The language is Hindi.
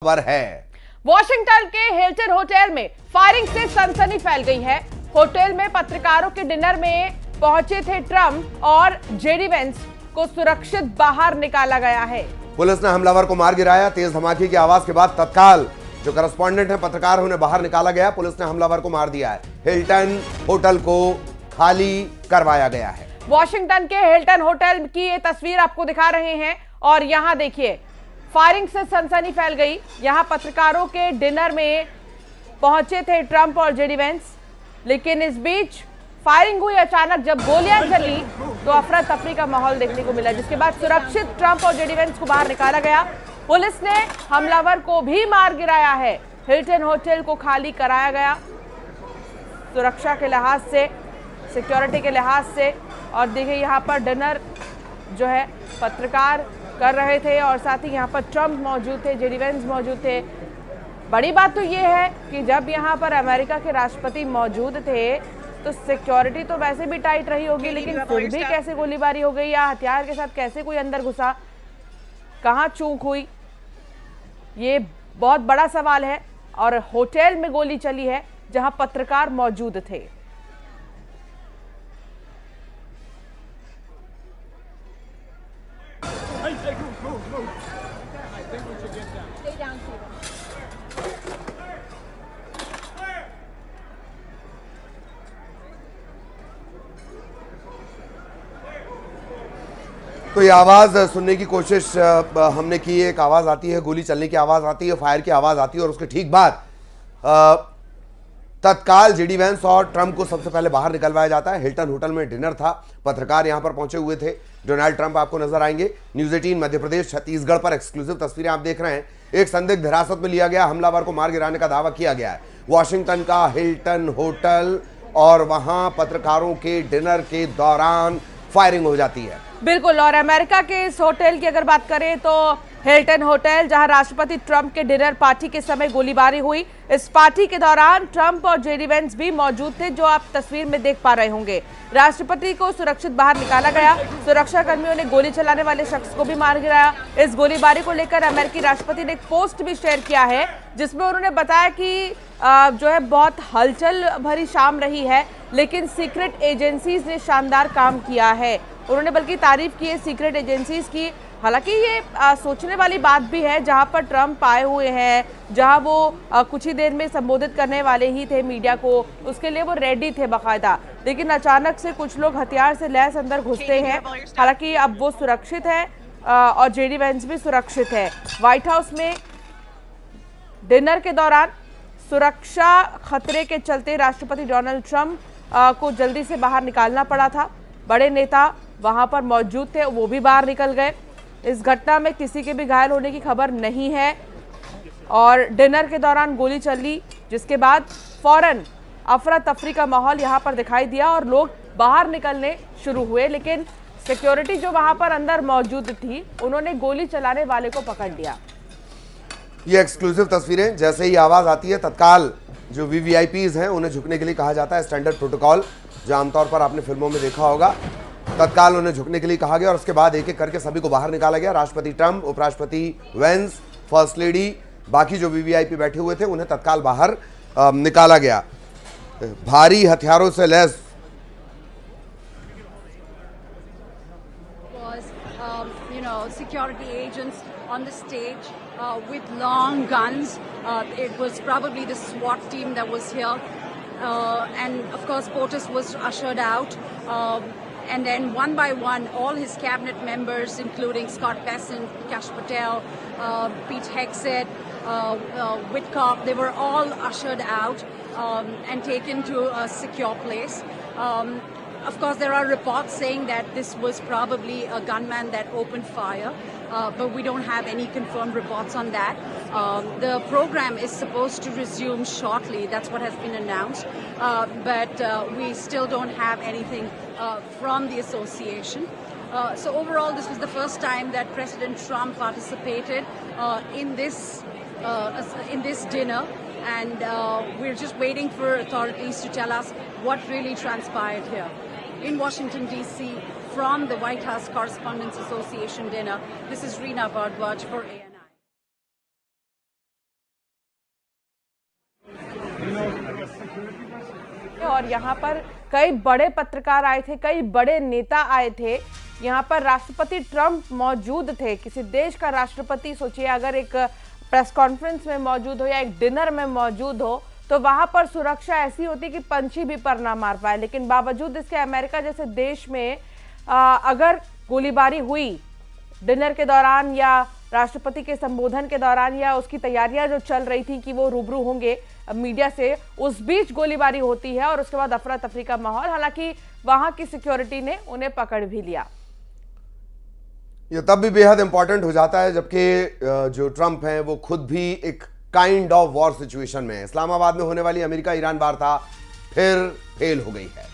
खबर है। वॉशिंगटन के हिल्टन होटल में फायरिंग से सनसनी फैल गई है। होटल में पत्रकारों के डिनर में पहुंचे थे ट्रंप और जेडी वेंस को सुरक्षित बाहर निकाला गया है। पुलिस ने हमलावर को मार गिराया। तेज धमाके की आवाज के बाद तत्काल जो करस्पॉन्डेंट है पत्रकार उन्हें बाहर निकाला गया। पुलिस ने हमलावर को मार दिया है। हिल्टन होटल को खाली करवाया गया है। वॉशिंगटन के हिल्टन होटल की ये तस्वीर आपको दिखा रहे हैं और यहां देखिए फायरिंग से सनसनी फैल गई। यहां पत्रकारों के डिनर में पहुंचे थे ट्रंप और जेडी वेंस, लेकिन इस बीच फायरिंग हुई। अचानक जब गोलियां चली तो अफरा तफरी का माहौल देखने को मिला, जिसके बाद सुरक्षित ट्रंप और जेडी वेंस को बाहर निकाला गया। पुलिस ने हमलावर को भी मार गिराया है। हिल्टन होटल को खाली कराया गया सुरक्षा के लिहाज से, सिक्योरिटी के लिहाज से। और देखिए यहाँ पर डिनर जो है पत्रकार कर रहे थे और साथ ही यहाँ पर ट्रंप मौजूद थे, जेडी वेंस मौजूद थे। बड़ी बात तो ये है कि जब यहाँ पर अमेरिका के राष्ट्रपति मौजूद थे तो सिक्योरिटी तो वैसे भी टाइट रही होगी, लेकिन फिर भी कैसे गोलीबारी हो गई या हथियार के साथ कैसे कोई अंदर घुसा, कहाँ चूक हुई, ये बहुत बड़ा सवाल है। और होटल में गोली चली है जहां पत्रकार मौजूद थे। तो ये आवाज सुनने की कोशिश हमने की। एक आवाज आती है, गोली चलने की आवाज आती है, फायर की आवाज आती है और उसके ठीक बाद तत्काल जेडी वेंस और ट्रंप को सबसे पहले बाहर निकलवाया जाता है। हिल्टन होटल में डिनर था, पत्रकार यहां पर पहुंचे हुए थे। डोनाल्ड ट्रंप आपको नजर आएंगे। न्यूज 18 मध्य प्रदेश छत्तीसगढ़ पर एक्सक्लूसिव तस्वीरें आप देख रहे हैं। एक संदिग्ध हिरासत में लिया गया, हमलावर को मार गिराने का दावा किया गया है। वॉशिंगटन का हिल्टन होटल और वहां पत्रकारों के डिनर के दौरान फायरिंग हो जाती है। बिल्कुल। और अमेरिका के इस होटल की अगर बात करें तो हिल्टन होटल, जहां राष्ट्रपति ट्रंप के डिनर पार्टी के समय गोलीबारी हुई। इस पार्टी के दौरान ट्रंप और जेडी वेंस भी मौजूद थे, जो आप तस्वीर में देख पा रहे होंगे। राष्ट्रपति को सुरक्षित बाहर निकाला गया। सुरक्षा कर्मियों ने गोली चलाने वाले शख्स को भी मार गिराया। इस गोलीबारी को लेकर अमेरिकी राष्ट्रपति ने एक पोस्ट भी शेयर किया है, जिसमें उन्होंने बताया कि जो है बहुत हलचल भरी शाम रही है, लेकिन सीक्रेट एजेंसीज ने शानदार काम किया है। उन्होंने बल्कि तारीफ की है सीक्रेट एजेंसीज की। हालांकि ये सोचने वाली बात भी है, जहां पर ट्रंप आए हुए हैं, जहां वो कुछ ही देर में संबोधित करने वाले ही थे मीडिया को, उसके लिए वो रेडी थे बाकायदा, लेकिन अचानक से कुछ लोग हथियार से लैस अंदर घुसते हैं। हालांकि अब वो सुरक्षित है और जेडी वेंस भी सुरक्षित है। व्हाइट हाउस में डिनर के दौरान सुरक्षा खतरे के चलते राष्ट्रपति डोनाल्ड ट्रंप को जल्दी से बाहर निकालना पड़ा था। बड़े नेता वहां पर मौजूद थे, वो भी बाहर निकल गए। इस घटना में किसी के भी घायल होने की खबर नहीं है और डिनर के दौरान गोली चली, जिसके बाद फौरन अफरा तफरी का माहौल यहां पर दिखाई दिया और लोग बाहर निकलने शुरू हुए। लेकिन सिक्योरिटी जो वहां पर अंदर मौजूद थी, उन्होंने गोली चलाने वाले को पकड़ लिया। ये एक्सक्लूसिव तस्वीरें, जैसे ही आवाज आती है तत्काल जो वीवीआईपीज हैं उन्हें झुकने के लिए कहा जाता है। स्टैंडर्ड प्रोटोकॉल जो आमतौर पर आपने फिल्मों में देखा होगा, तत्काल उन्हें झुकने के लिए कहा गया और उसके बाद एक एक करके सभी को बाहर निकाला गया। राष्ट्रपति ट्रंप, उपराष्ट्रपति वेंस, फर्स्ट लेडी, बाकी जो वीवीआईपी बैठे हुए थे उन्हें तत्काल बाहर निकाला गया। भारी हथियारों से lace security agents on the stage with long guns. It was probably the SWAT team that was here. And of course, POTUS was ushered out. And then one by one, all his cabinet members, including Scott Bessent, Kash Patel, Pete Hegseth, Whitcock, they were all ushered out and taken to a secure place. Of course, there are reports saying that this was probably a gunman that opened fire, but we don't have any confirmed reports on that. The program is supposed to resume shortly. That's what has been announced, but we still don't have anything from the association. So overall, this was the first time that President Trump participated in this dinner. And we're just waiting for authorities to tell us what really transpired here. In Washington, D.C., from the White House Correspondents Association dinner, this is Reena Bhardwaj for ANI. और यहाँ पर कई बड़े पत्रकार आए थे, कई बड़े नेता आए थे। यहाँ पर राष्ट्रपति ट्रंप मौजूद थे। किसी देश का राष्ट्रपति सोचिए अगर एक प्रेस कॉन्फ्रेंस में मौजूद हो या एक डिनर में मौजूद हो तो वहां पर सुरक्षा ऐसी होती कि पंछी भी पर ना मार पाए। लेकिन बावजूद इसके अमेरिका जैसे देश में अगर गोलीबारी हुई डिनर के दौरान या राष्ट्रपति के संबोधन के दौरान या उसकी तैयारियां जो चल रही थी कि वो रूबरू होंगे मीडिया से, उस बीच गोलीबारी होती है और उसके बाद अफरा तफरी का माहौल। हालांकि वहां की सिक्योरिटी ने उन्हें पकड़ भी लिया। ये तब भी बेहद इंपॉर्टेंट हो जाता है जबकि जो ट्रंप हैं वो खुद भी एक काइंड ऑफ वॉर सिचुएशन में है। इस्लामाबाद में होने वाली अमेरिका ईरान वार्ता फिर फेल हो गई है।